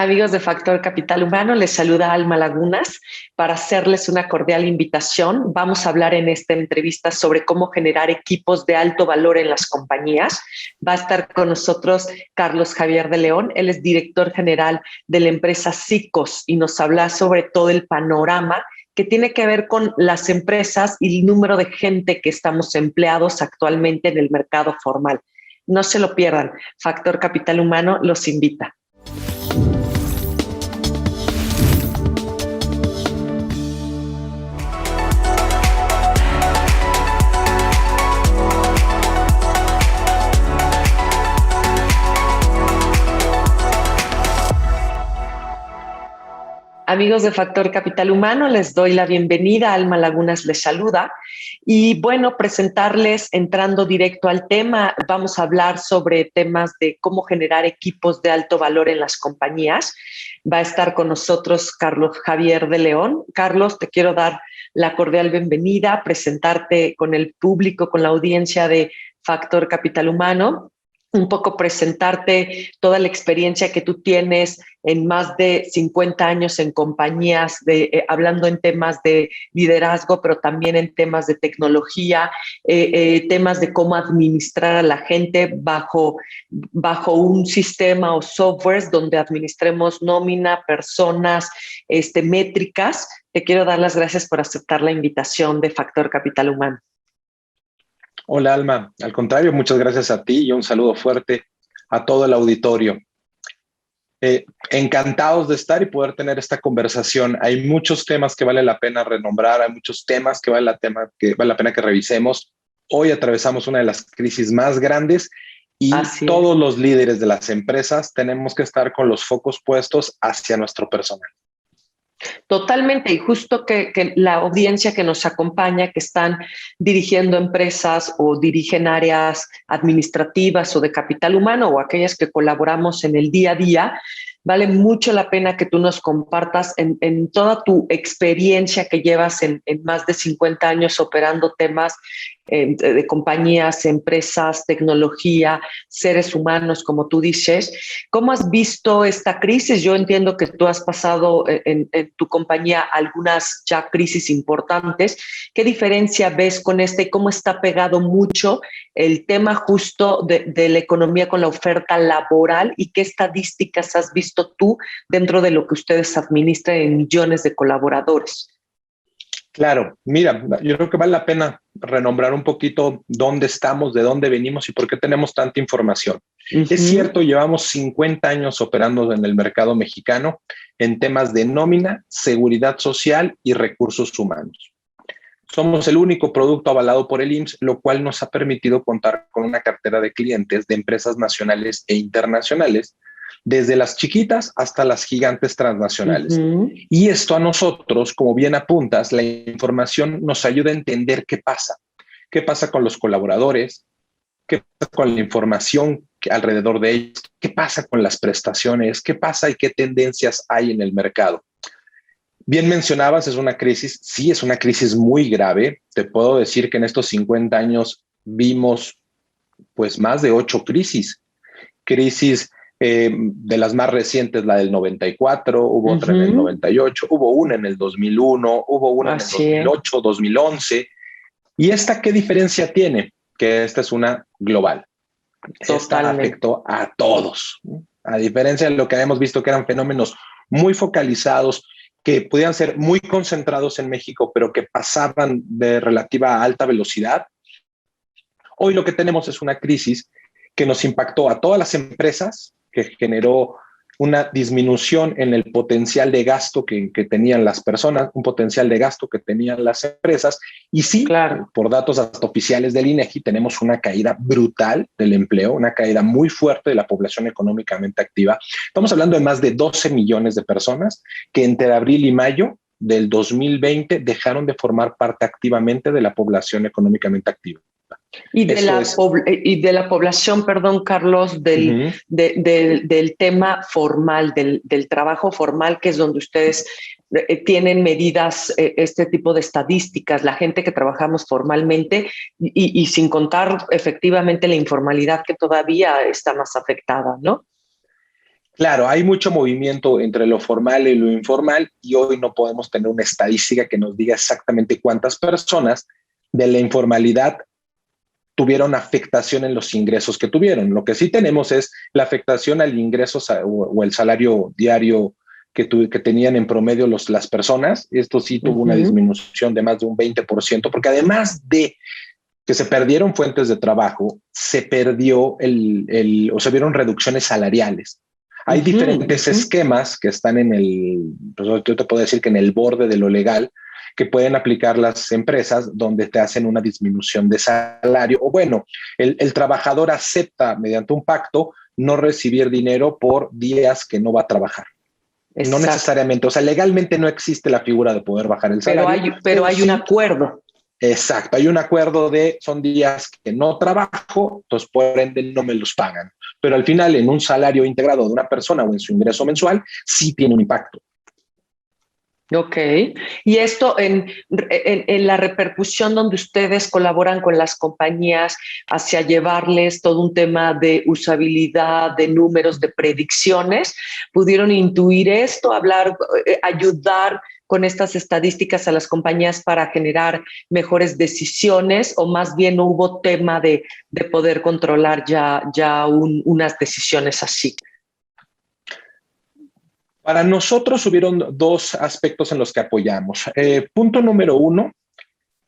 Amigos de Factor Capital Humano, les saluda Alma Lagunas para hacerles una cordial invitación. Vamos a hablar en esta entrevista sobre cómo generar equipos de alto valor en las compañías. Va a estar con nosotros Carlos Javier de León. Él es director general de la empresa Sicos y nos habla sobre todo el panorama que tiene que ver con las empresas y el número de gente que estamos empleados actualmente en el mercado formal. No se lo pierdan. Factor Capital Humano los invita. Amigos de Factor Capital Humano, les doy la bienvenida. Alma Lagunas les saluda. Y bueno, presentarles, entrando directo al tema, vamos a hablar sobre temas de cómo generar equipos de alto valor en las compañías. Va a estar con nosotros Carlos Javier de León. Carlos, te quiero dar la cordial bienvenida, presentarte con el público, con la audiencia de Factor Capital Humano. Un poco presentarte toda la experiencia que tú tienes en más de 50 años en compañías, hablando en temas de liderazgo, pero también en temas de tecnología, temas de cómo administrar a la gente bajo un sistema o softwares donde administremos nómina, personas, métricas. Te quiero dar las gracias por aceptar la invitación de Factor Capital Humano. Hola, Alma. Al contrario, muchas gracias a ti y un saludo fuerte a todo el auditorio. Encantados de estar y poder tener esta conversación. Hay muchos temas que vale la pena renombrar, hay muchos temas que vale la pena que revisemos. Hoy atravesamos una de las crisis más grandes y todos los líderes de las empresas tenemos que estar con los focos puestos hacia nuestro personal. Totalmente, y justo que la audiencia que nos acompaña, que están dirigiendo empresas o dirigen áreas administrativas o de capital humano o aquellas que colaboramos en el día a día, vale mucho la pena que tú nos compartas en toda tu experiencia que llevas en más de 50 años operando temas de compañías, empresas, tecnología, seres humanos, como tú dices. ¿Cómo has visto esta crisis? Yo entiendo que tú has pasado en tu compañía algunas ya crisis importantes. ¿Qué diferencia ves con esta y cómo está pegado mucho el tema justo de la economía con la oferta laboral y qué estadísticas has visto tú dentro de lo que ustedes administran en millones de colaboradores? Claro, mira, yo creo que vale la pena renombrar un poquito dónde estamos, de dónde venimos y por qué tenemos tanta información. Es cierto, llevamos 50 años operando en el mercado mexicano en temas de nómina, seguridad social y recursos humanos. Somos el único producto avalado por el IMSS, lo cual nos ha permitido contar con una cartera de clientes de empresas nacionales e internacionales, desde las chiquitas hasta las gigantes transnacionales. Y esto a nosotros, como bien apuntas, la información nos ayuda a entender qué pasa. ¿Qué pasa con los colaboradores? ¿Qué pasa con la información alrededor de ellos? ¿Qué pasa con las prestaciones? ¿Qué pasa y qué tendencias hay en el mercado? Bien mencionabas, es una crisis, sí, es una crisis muy grave. Te puedo decir que en estos 50 años vimos pues más de 8 crisis. De las más recientes, la del 94, hubo otra en el 98, hubo una en el 2001, hubo una en el 2008, 2011. ¿Y esta qué diferencia tiene? Que esta es una global. Esta afectó a todos. A diferencia de lo que habíamos visto que eran fenómenos muy focalizados, que podían ser muy concentrados en México, pero que pasaban de relativa a alta velocidad. Hoy lo que tenemos es una crisis que nos impactó a todas las empresas, que generó una disminución en el potencial de gasto que tenían las personas, un potencial de gasto que tenían las empresas. Y sí, claro, por datos hasta oficiales del INEGI, tenemos una caída brutal del empleo, una caída muy fuerte de la población económicamente activa. Estamos hablando de más de 12 millones de personas que entre abril y mayo del 2020 dejaron de formar parte activamente de la población económicamente activa. Y de la población, perdón, Carlos, del tema formal, del trabajo formal, que es donde ustedes tienen medidas, este tipo de estadísticas, la gente que trabajamos formalmente y sin contar efectivamente la informalidad que todavía está más afectada, ¿no? Claro, hay mucho movimiento entre lo formal y lo informal y hoy no podemos tener una estadística que nos diga exactamente cuántas personas de la informalidad tuvieron afectación en los ingresos que tuvieron. Lo que sí tenemos es la afectación al ingreso o el salario diario que tenían en promedio las personas. Esto sí tuvo una disminución de más de un 20%, porque además de que se perdieron fuentes de trabajo, se perdió o se vieron reducciones salariales. Hay diferentes esquemas que están pues yo te puedo decir que en el borde de lo legal, que pueden aplicar las empresas donde te hacen una disminución de salario, o bueno, el trabajador acepta mediante un pacto no recibir dinero por días que no va a trabajar. Exacto. No necesariamente, o sea, legalmente no existe la figura de poder bajar el salario. Pero hay un acuerdo. Exacto, hay un acuerdo son días que no trabajo, entonces por ende no me los pagan. Pero al final, en un salario integrado de una persona o en su ingreso mensual, sí tiene un impacto. Ok. Y esto en la repercusión donde ustedes colaboran con las compañías hacia llevarles todo un tema de usabilidad, de números, de predicciones, ¿pudieron intuir esto, ayudar con estas estadísticas a las compañías para generar mejores decisiones, o más bien no hubo tema de poder controlar ya unas decisiones así? Para nosotros hubieron dos aspectos en los que apoyamos. Punto número uno,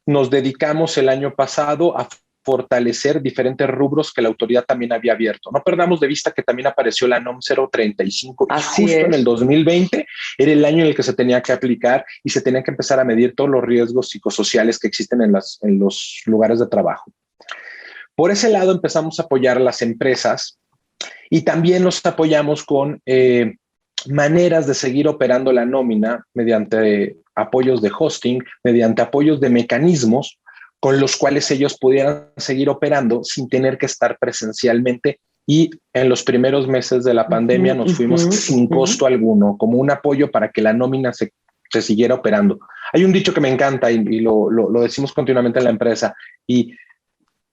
nos dedicamos el año pasado a fortalecer diferentes rubros que la autoridad también había abierto. No perdamos de vista que también apareció la NOM 035 y justo en el 2020 era el año en el que se tenía que aplicar y se tenía que empezar a medir todos los riesgos psicosociales que existen en los lugares de trabajo. Por ese lado empezamos a apoyar a las empresas y también los apoyamos con maneras de seguir operando la nómina mediante apoyos de hosting, mediante apoyos de mecanismos con los cuales ellos pudieran seguir operando sin tener que estar presencialmente. Y en los primeros meses de la pandemia nos fuimos sin costo alguno, como un apoyo para que la nómina se siguiera operando. Hay un dicho que me encanta y lo decimos continuamente en la empresa, y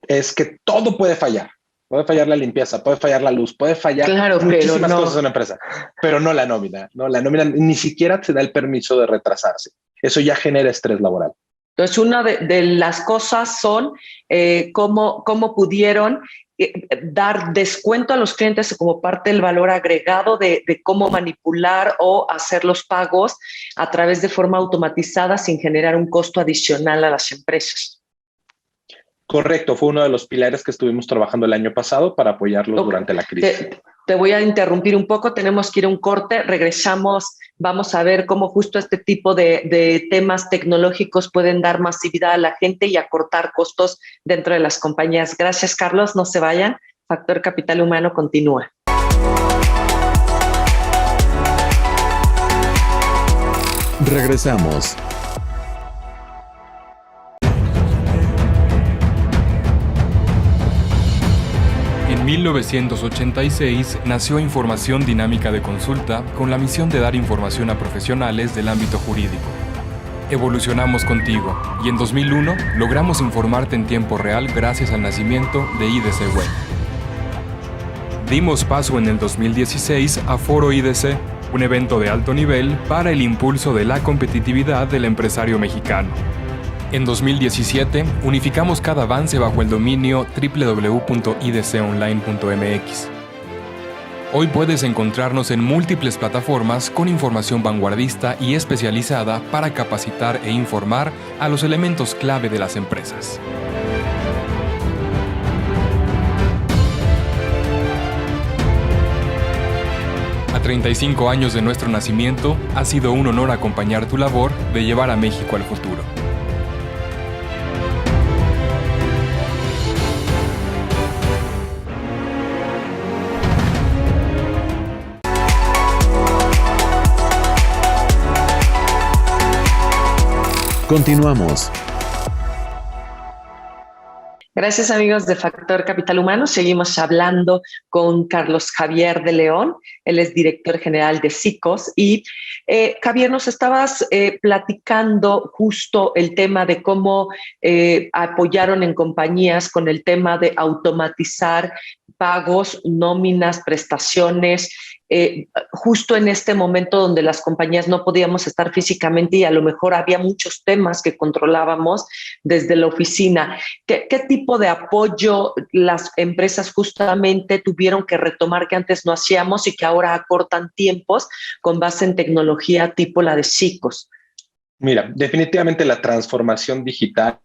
es que todo puede fallar. Puede fallar la limpieza, puede fallar la luz, puede fallar muchísimas cosas en una empresa, pero no la nómina. No, la nómina ni siquiera te da el permiso de retrasarse. Eso ya genera estrés laboral. Entonces, una de las cosas son cómo pudieron dar descuento a los clientes como parte del valor agregado de cómo manipular o hacer los pagos a través de forma automatizada sin generar un costo adicional a las empresas. Correcto, fue uno de los pilares que estuvimos trabajando el año pasado para apoyarlos durante la crisis. Te voy a interrumpir un poco, tenemos que ir a un corte, regresamos, vamos a ver cómo justo este tipo de temas tecnológicos pueden dar masividad a la gente y acortar costos dentro de las compañías. Gracias, Carlos, no se vayan. Factor Capital Humano continúa. Regresamos. En 1986 nació Información Dinámica de Consulta con la misión de dar información a profesionales del ámbito jurídico. Evolucionamos contigo y en 2001 logramos informarte en tiempo real gracias al nacimiento de IDC Web. Dimos paso en el 2016 a Foro IDC, un evento de alto nivel para el impulso de la competitividad del empresario mexicano. En 2017, unificamos cada avance bajo el dominio www.idconline.mx. Hoy puedes encontrarnos en múltiples plataformas con información vanguardista y especializada para capacitar e informar a los elementos clave de las empresas. A 35 años de nuestro nacimiento, ha sido un honor acompañar tu labor de llevar a México al futuro. Continuamos. Gracias, amigos de Factor Capital Humano. Seguimos hablando con Carlos Javier de León. Él es director general de SICOS. Y Javier, nos estabas platicando justo el tema de cómo apoyaron en compañías con el tema de automatizar pagos, nóminas, prestaciones. justo en este momento donde las compañías no podíamos estar físicamente y a lo mejor había muchos temas que controlábamos desde la oficina. ¿Qué tipo de apoyo las empresas justamente tuvieron que retomar que antes no hacíamos y que ahora acortan tiempos con base en tecnología tipo la de Chicos? Mira, definitivamente la transformación digital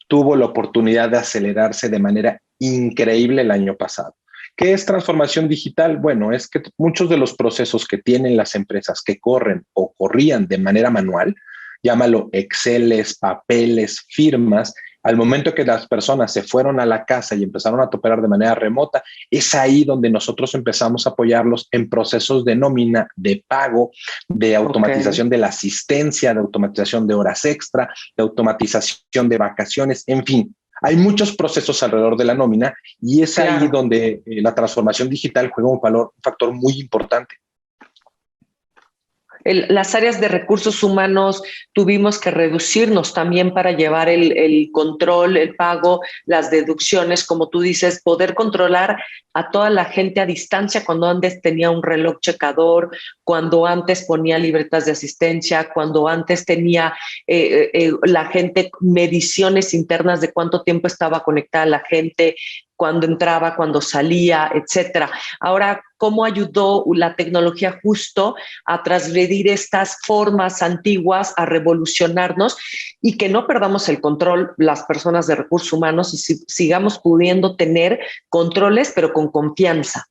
tuvo la oportunidad de acelerarse de manera increíble el año pasado. ¿Qué es transformación digital? Bueno, es que muchos de los procesos que tienen las empresas que corren o corrían de manera manual, llámalo Exceles, papeles, firmas, al momento que las personas se fueron a la casa y empezaron a operar de manera remota, es ahí donde nosotros empezamos a apoyarlos en procesos de nómina, de pago, de automatización de la asistencia, de automatización de horas extra, de automatización de vacaciones, en fin. Hay muchos procesos alrededor de la nómina y es ahí donde la transformación digital juega un factor muy importante. Las áreas de recursos humanos tuvimos que reducirnos también para llevar el control, el pago, las deducciones, como tú dices, poder controlar a toda la gente a distancia cuando antes tenía un reloj checador, cuando antes ponía libretas de asistencia, cuando antes tenía la gente mediciones internas de cuánto tiempo estaba conectada la gente, cuando entraba, cuando salía, etcétera. Ahora, ¿cómo ayudó la tecnología justo a transgredir estas formas antiguas, a revolucionarnos y que no perdamos el control las personas de recursos humanos y sigamos pudiendo tener controles, pero con confianza?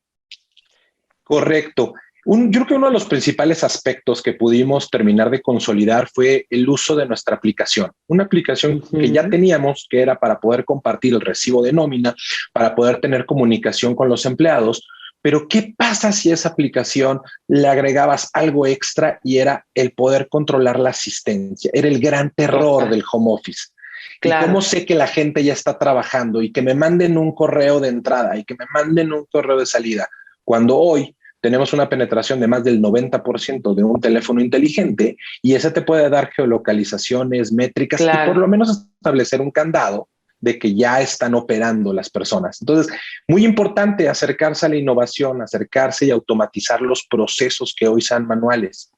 Correcto. Yo creo que uno de los principales aspectos que pudimos terminar de consolidar fue el uso de nuestra aplicación. Una aplicación que ya teníamos, que era para poder compartir el recibo de nómina, para poder tener comunicación con los empleados. Pero ¿qué pasa si a esa aplicación le agregabas algo extra y era el poder controlar la asistencia? Era el gran terror del home office. Claro. ¿Y cómo sé que la gente ya está trabajando y que me manden un correo de entrada y que me manden un correo de salida? Cuando hoy tenemos una penetración de más del 90% de un teléfono inteligente y ese te puede dar geolocalizaciones, métricas y por lo menos establecer un candado de que ya están operando las personas. Entonces, muy importante acercarse a la innovación, acercarse y automatizar los procesos que hoy sean manuales.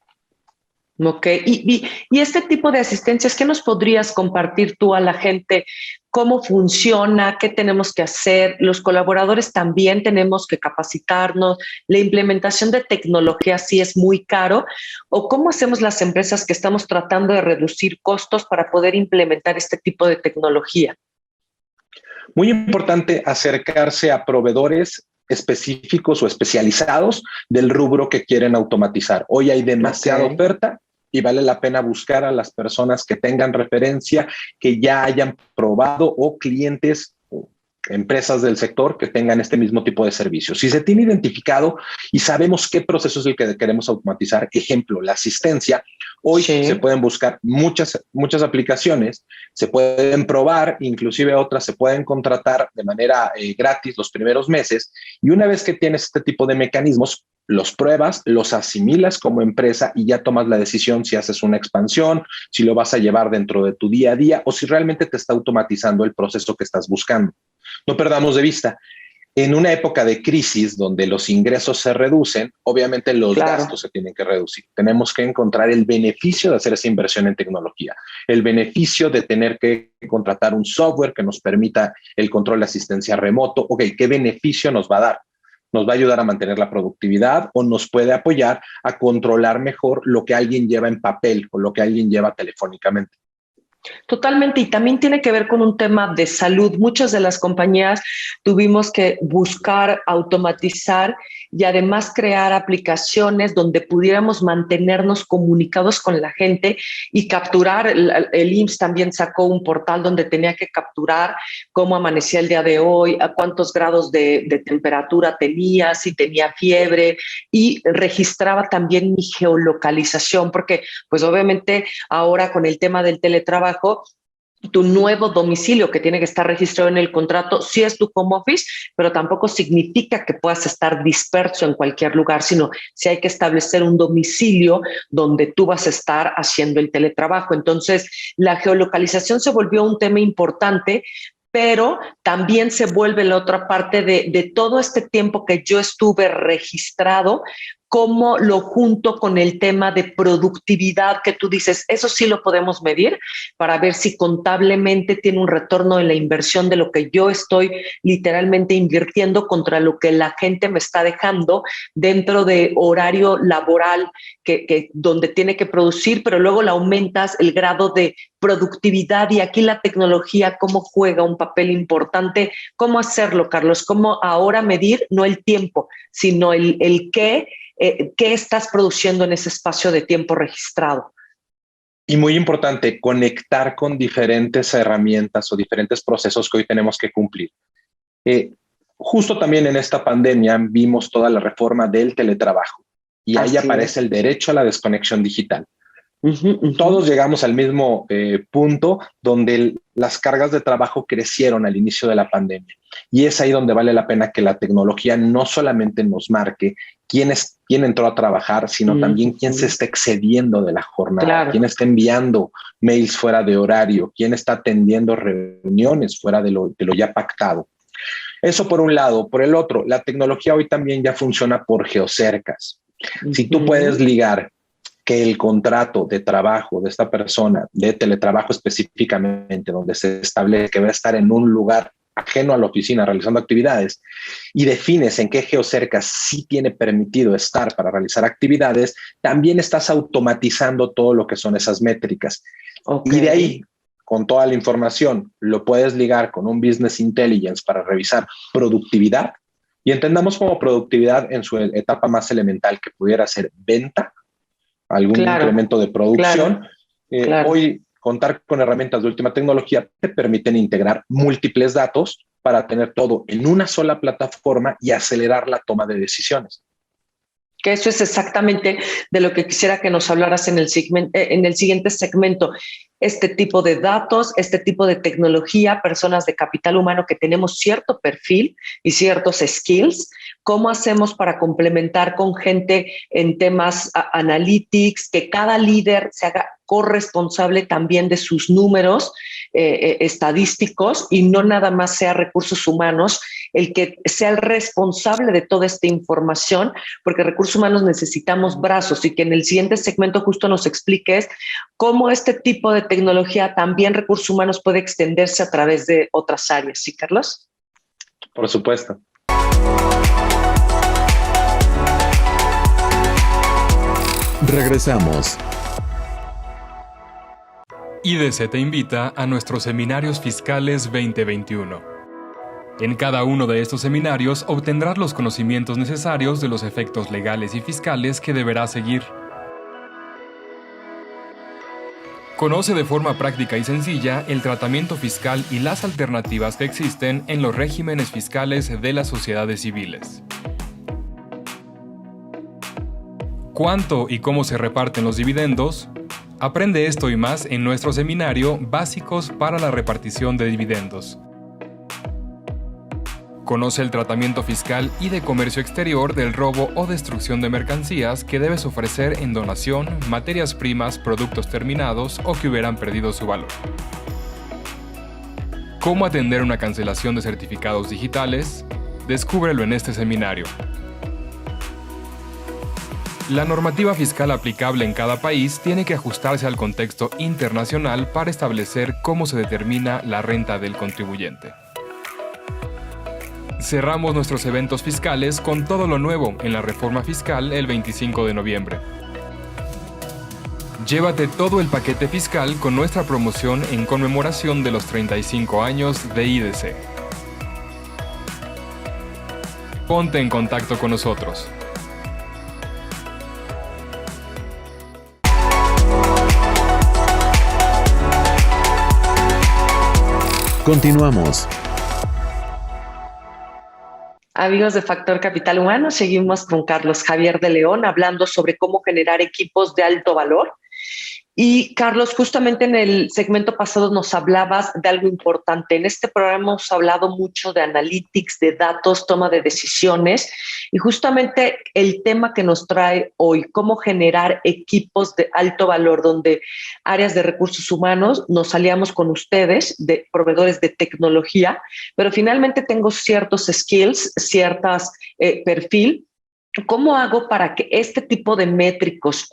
Ok, y este tipo de asistencias, ¿qué nos podrías compartir tú a la gente? ¿Cómo funciona? ¿Qué tenemos que hacer? Los colaboradores también tenemos que capacitarnos. ¿La implementación de tecnología sí es muy caro? ¿O cómo hacemos las empresas que estamos tratando de reducir costos para poder implementar este tipo de tecnología? Muy importante acercarse a proveedores específicos o especializados del rubro que quieren automatizar. Hoy hay demasiada oferta y vale la pena buscar a las personas que tengan referencia, que ya hayan probado o clientes, empresas del sector que tengan este mismo tipo de servicios. Si se tiene identificado y sabemos qué proceso es el que queremos automatizar, ejemplo, la asistencia, hoy se pueden buscar muchas aplicaciones, se pueden probar, inclusive otras se pueden contratar de manera gratis los primeros meses y una vez que tienes este tipo de mecanismos, los pruebas, los asimilas como empresa y ya tomas la decisión si haces una expansión, si lo vas a llevar dentro de tu día a día o si realmente te está automatizando el proceso que estás buscando. No perdamos de vista, en una época de crisis donde los ingresos se reducen, obviamente los gastos se tienen que reducir. Tenemos que encontrar el beneficio de hacer esa inversión en tecnología, el beneficio de tener que contratar un software que nos permita el control de asistencia remoto. Ok, ¿qué beneficio nos va a dar? ¿Nos va a ayudar a mantener la productividad o nos puede apoyar a controlar mejor lo que alguien lleva en papel o lo que alguien lleva telefónicamente? Totalmente, y también tiene que ver con un tema de salud. Muchas de las compañías tuvimos que buscar automatizar y además crear aplicaciones donde pudiéramos mantenernos comunicados con la gente y capturar. El IMSS también sacó un portal donde tenía que capturar cómo amanecía el día de hoy, a cuántos grados de temperatura tenía, si tenía fiebre, y registraba también mi geolocalización, porque pues obviamente ahora con el tema del teletrabajo, tu nuevo domicilio que tiene que estar registrado en el contrato sí es tu home office, pero tampoco significa que puedas estar disperso en cualquier lugar, sino si hay que establecer un domicilio donde tú vas a estar haciendo el teletrabajo. Entonces, la geolocalización se volvió un tema importante, pero también se vuelve la otra parte de todo este tiempo que yo estuve registrado, cómo lo junto con el tema de productividad que tú dices, eso sí lo podemos medir para ver si contablemente tiene un retorno en la inversión de lo que yo estoy literalmente invirtiendo contra lo que la gente me está dejando dentro de horario laboral donde tiene que producir, pero luego le aumentas el grado de productividad y aquí la tecnología, cómo juega un papel importante. ¿Cómo hacerlo, Carlos? ¿Cómo ahora medir no el tiempo, sino el qué estás produciendo en ese espacio de tiempo registrado? Y muy importante, conectar con diferentes herramientas o diferentes procesos que hoy tenemos que cumplir. Justo también en esta pandemia vimos toda la reforma del teletrabajo y ahí aparece el derecho a la desconexión digital. Todos llegamos al mismo punto donde las cargas de trabajo crecieron al inicio de la pandemia. Y es ahí donde vale la pena que la tecnología no solamente nos marque quién entró a trabajar, sino también quién se está excediendo de la jornada, quién está enviando mails fuera de horario, quién está atendiendo reuniones fuera de lo ya pactado. Eso por un lado. Por el otro, la tecnología hoy también ya funciona por geocercas. Si tú puedes ligar que el contrato de trabajo de esta persona, de teletrabajo específicamente, donde se establece que va a estar en un lugar ajeno a la oficina realizando actividades y defines en qué geocercas sí tiene permitido estar para realizar actividades, también estás automatizando todo lo que son esas métricas. Y de ahí, con toda la información, lo puedes ligar con un business intelligence para revisar productividad y entendamos como productividad en su etapa más elemental que pudiera ser venta, algún incremento de producción. Hoy contar con herramientas de última tecnología te permiten integrar múltiples datos para tener todo en una sola plataforma y acelerar la toma de decisiones. Que eso es exactamente de lo que quisiera que nos hablaras en el siguiente segmento. Este tipo de datos, este tipo de tecnología, personas de capital humano que tenemos cierto perfil y ciertos skills, ¿cómo hacemos para complementar con gente en temas analytics, que cada líder se haga corresponsable también de sus números estadísticos y no nada más sea recursos humanos el que sea el responsable de toda esta información, porque recursos humanos necesitamos brazos y que en el siguiente segmento justo nos expliques cómo este tipo de tecnología también recursos humanos puede extenderse a través de otras áreas. ¿Sí, Carlos? Por supuesto. Regresamos. IDC te invita a nuestros seminarios fiscales 2021. En cada uno de estos seminarios obtendrás los conocimientos necesarios de los efectos legales y fiscales que deberás seguir. Conoce de forma práctica y sencilla el tratamiento fiscal y las alternativas que existen en los regímenes fiscales de las sociedades civiles. ¿Cuánto y cómo se reparten los dividendos? Aprende esto y más en nuestro seminario Básicos para la repartición de dividendos. Conoce el tratamiento fiscal y de comercio exterior del robo o destrucción de mercancías que debes ofrecer en donación, materias primas, productos terminados o que hubieran perdido su valor. ¿Cómo atender una cancelación de certificados digitales? Descúbrelo en este seminario. La normativa fiscal aplicable en cada país tiene que ajustarse al contexto internacional para establecer cómo se determina la renta del contribuyente. Cerramos nuestros eventos fiscales con todo lo nuevo en la reforma fiscal el 25 de noviembre. Llévate todo el paquete fiscal con nuestra promoción en conmemoración de los 35 años de IDC. Ponte en contacto con nosotros. Continuamos. Amigos de Factor Capital Humano, seguimos con Carlos Javier de León hablando sobre cómo generar equipos de alto valor. Y Carlos, justamente en el segmento pasado nos hablabas de algo importante. En este programa hemos hablado mucho de analytics, de datos, toma de decisiones, y justamente el tema que nos trae hoy, cómo generar equipos de alto valor, donde áreas de recursos humanos nos aliamos con ustedes, de proveedores de tecnología, pero finalmente tengo ciertos skills, ciertas perfil. ¿Cómo hago para que este tipo de métricos,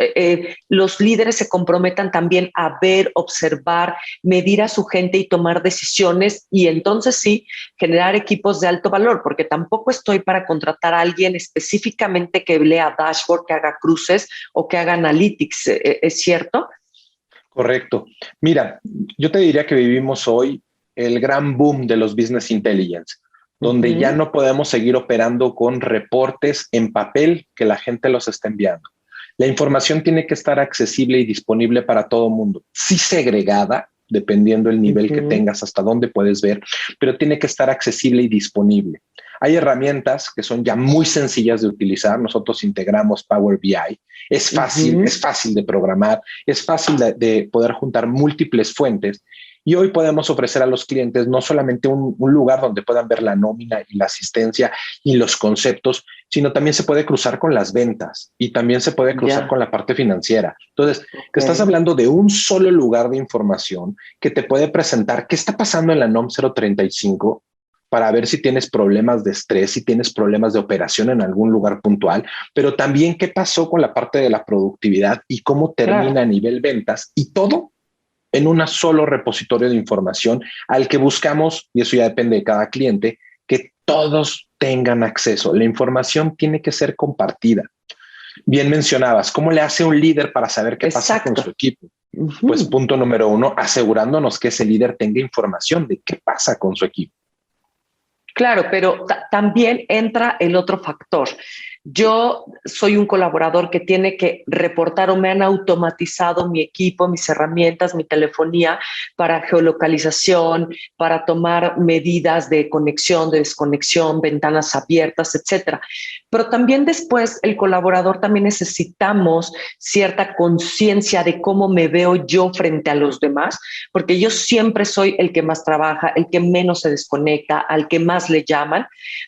los líderes se comprometan también a ver, observar, medir a su gente y tomar decisiones, y entonces sí, generar equipos de alto valor? Porque tampoco estoy para contratar a alguien específicamente que lea dashboard, que haga cruces o que haga analytics, ¿es cierto? Correcto. Mira, yo te diría que vivimos hoy el gran boom de los business intelligence, donde ya no podemos seguir operando con reportes en papel que la gente los está enviando. La información tiene que estar accesible y disponible para todo el mundo, sí segregada, dependiendo del nivel que tengas, hasta dónde puedes ver, pero tiene que estar accesible y disponible. Hay herramientas que son ya muy sencillas de utilizar. Nosotros integramos Power BI. Es fácil, es fácil de programar, es fácil de poder juntar múltiples fuentes. Y hoy podemos ofrecer a los clientes no solamente un lugar donde puedan ver la nómina y la asistencia y los conceptos, sino también se puede cruzar con las ventas y también se puede cruzar con la parte financiera. Entonces, estás hablando de un solo lugar de información que te puede presentar qué está pasando en la NOM 035 para ver si tienes problemas de estrés, si tienes problemas de operación en algún lugar puntual, pero también qué pasó con la parte de la productividad y cómo termina a nivel ventas, y todo en un solo repositorio de información al que buscamos, y eso ya depende de cada cliente, que todos tengan acceso. La información tiene que ser compartida. Bien mencionabas, ¿cómo le hace un líder para saber qué pasa con su equipo? Pues punto número 1, asegurándonos que ese líder tenga información de qué pasa con su equipo. Claro, pero también entra el otro factor. Yo soy un colaborador que tiene que reportar, o me han automatizado mi equipo, mis herramientas, mi telefonía para geolocalización, para tomar medidas de conexión, de desconexión, ventanas abiertas, etcétera. Pero también después el colaborador también necesitamos cierta conciencia de cómo me veo yo frente a los demás, porque yo siempre soy el que más trabaja, el que menos se desconecta, al que más le llaman,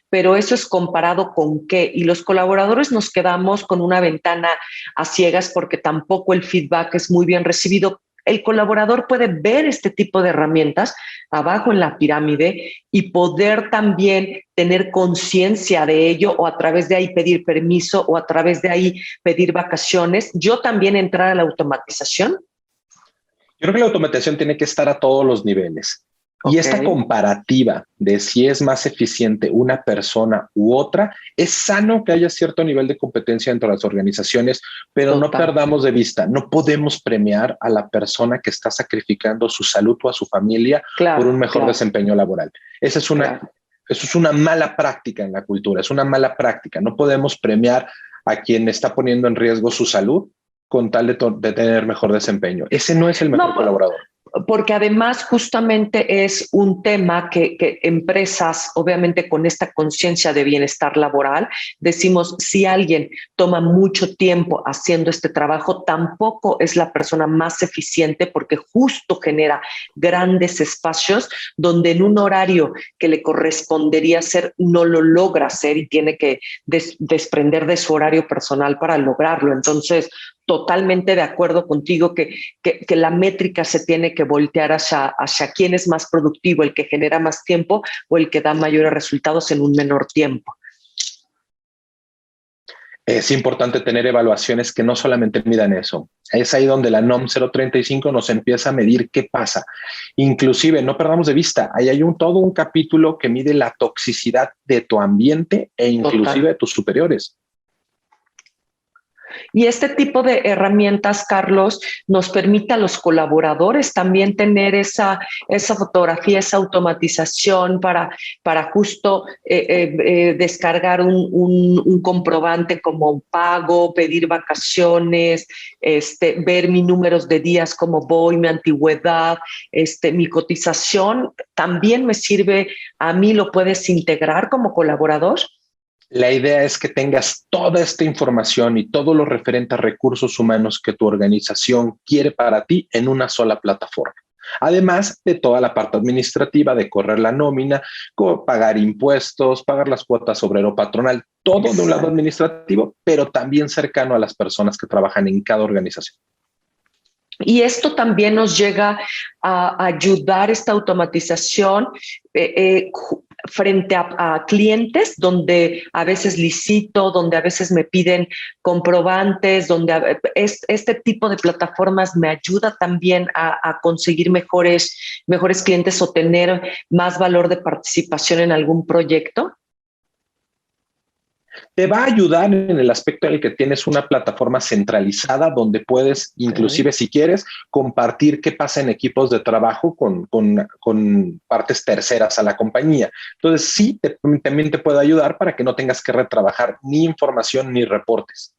pero eso es comparado con qué. Y los colaboradores nos quedamos con una ventana a ciegas porque tampoco el feedback es muy bien recibido. El colaborador puede ver este tipo de herramientas abajo en la pirámide y poder también tener conciencia de ello, o a través de ahí pedir permiso, o a través de ahí pedir vacaciones. Yo también entrar a la automatización. Yo creo que la automatización tiene que estar a todos los niveles. Y esta comparativa de si es más eficiente una persona u otra, es sano que haya cierto nivel de competencia entre las organizaciones, pero no perdamos de vista, no podemos premiar a la persona que está sacrificando su salud o a su familia por un mejor desempeño laboral. Esa es una, eso es una mala práctica en la cultura, es una mala práctica. No podemos premiar a quien está poniendo en riesgo su salud con tal de tener mejor desempeño. Ese no es el mejor colaborador. Porque además justamente es un tema que empresas, obviamente con esta conciencia de bienestar laboral, decimos, si alguien toma mucho tiempo haciendo este trabajo, tampoco es la persona más eficiente, porque justo genera grandes espacios donde en un horario que le correspondería hacer no lo logra hacer y tiene que desprender de su horario personal para lograrlo. Entonces, totalmente de acuerdo contigo que la métrica se tiene que voltear hacia quién es más productivo, el que genera más tiempo o el que da mayores resultados en un menor tiempo. Es importante tener evaluaciones que no solamente midan eso. Es ahí donde la NOM 035 nos empieza a medir qué pasa. Inclusive, no perdamos de vista, ahí hay todo un capítulo que mide la toxicidad de tu ambiente e inclusive de tus superiores. Y este tipo de herramientas, Carlos, nos permite a los colaboradores también tener esa fotografía, esa automatización para justo descargar un comprobante como un pago, pedir vacaciones, ver mis números de días, cómo voy, mi antigüedad, mi cotización. ¿También me sirve a mí? ¿Lo puedes integrar como colaborador? La idea es que tengas toda esta información y todo lo referente a recursos humanos que tu organización quiere para ti en una sola plataforma. Además de toda la parte administrativa de correr la nómina, pagar impuestos, pagar las cuotas obrero patronal, todo de un lado administrativo, pero también cercano a las personas que trabajan en cada organización. Y esto también nos llega a ayudar, esta automatización, frente a clientes donde a veces licito, donde a veces me piden comprobantes, donde este tipo de plataformas me ayuda también a conseguir mejores clientes o tener más valor de participación en algún proyecto. Te va a ayudar en el aspecto en el que tienes una plataforma centralizada donde puedes, inclusive si quieres, compartir qué pasa en equipos de trabajo con partes terceras a la compañía. Entonces, sí, también te puede ayudar para que no tengas que retrabajar ni información ni reportes.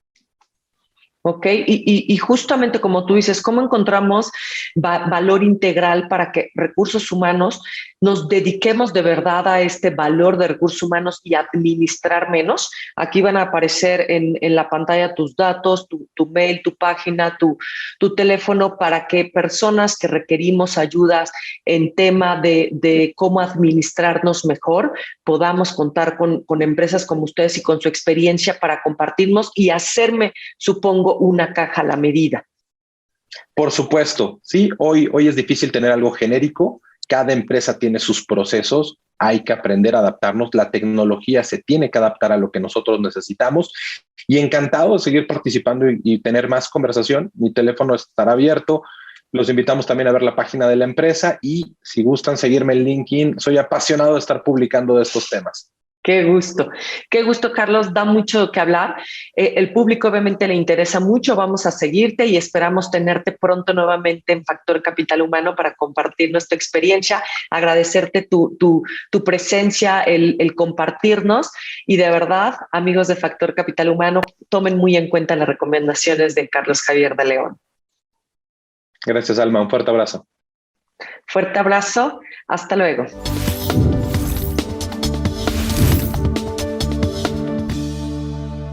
Ok, y justamente como tú dices, ¿cómo encontramos valor integral para que recursos humanos nos dediquemos de verdad a este valor de recursos humanos y administrar menos? Aquí van a aparecer en la pantalla tus datos, tu mail, tu página, tu teléfono, para que personas que requerimos ayudas en tema de cómo administrarnos mejor, podamos contar con empresas como ustedes y con su experiencia para compartirnos y hacerme, supongo, una caja a la medida. Por supuesto, sí, hoy es difícil tener algo genérico. Cada empresa tiene sus procesos, hay que aprender a adaptarnos. La tecnología se tiene que adaptar a lo que nosotros necesitamos. Y encantado de seguir participando y tener más conversación. Mi teléfono estará abierto. Los invitamos también a ver la página de la empresa y si gustan seguirme en LinkedIn, soy apasionado de estar publicando de estos temas. Qué gusto, Carlos, da mucho que hablar. El público obviamente le interesa mucho, vamos a seguirte y esperamos tenerte pronto nuevamente en Factor Capital Humano para compartir nuestra experiencia, agradecerte tu presencia, el compartirnos, y de verdad, amigos de Factor Capital Humano, tomen muy en cuenta las recomendaciones de Carlos Javier de León. Gracias, Alma, un fuerte abrazo. Fuerte abrazo, hasta luego.